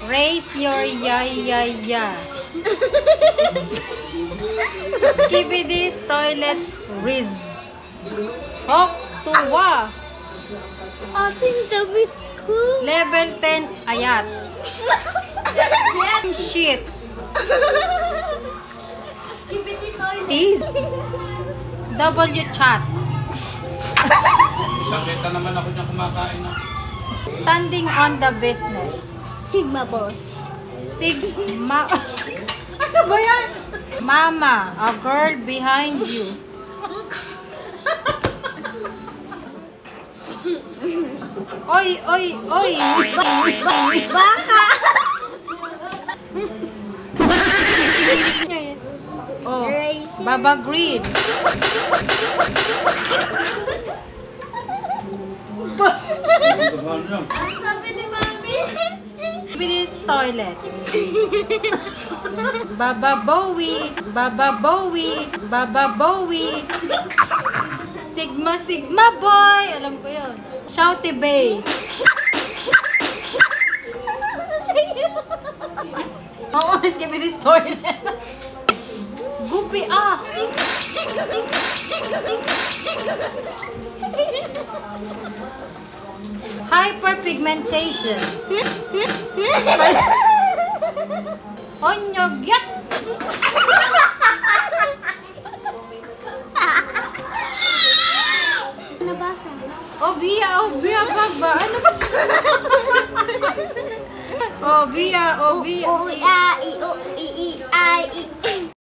Raise your ya. Skibidi toilet riz. Hok tuwa. Ating damit ko. Level 10 ayat. Shit. Skibidi toilet. Tease. W chat. Nakita naman ako dyan kumakain na. Standing on the business. Sigma boss. Sigma. Ano ba yan? Mama, a girl behind you. Oy. Baka. Oh, Baba Green. Ano sabi ni Mami? Skibidi toilet. Baba Bowie. Sigma boy. Alam ko yun. Shouty Bay. Oo, skibidi toilet. Gupi ah. Hyperpigmentation. Onyogyat. Nabasa. Via, baba. Ano ba? Via. O, I, I, I, I.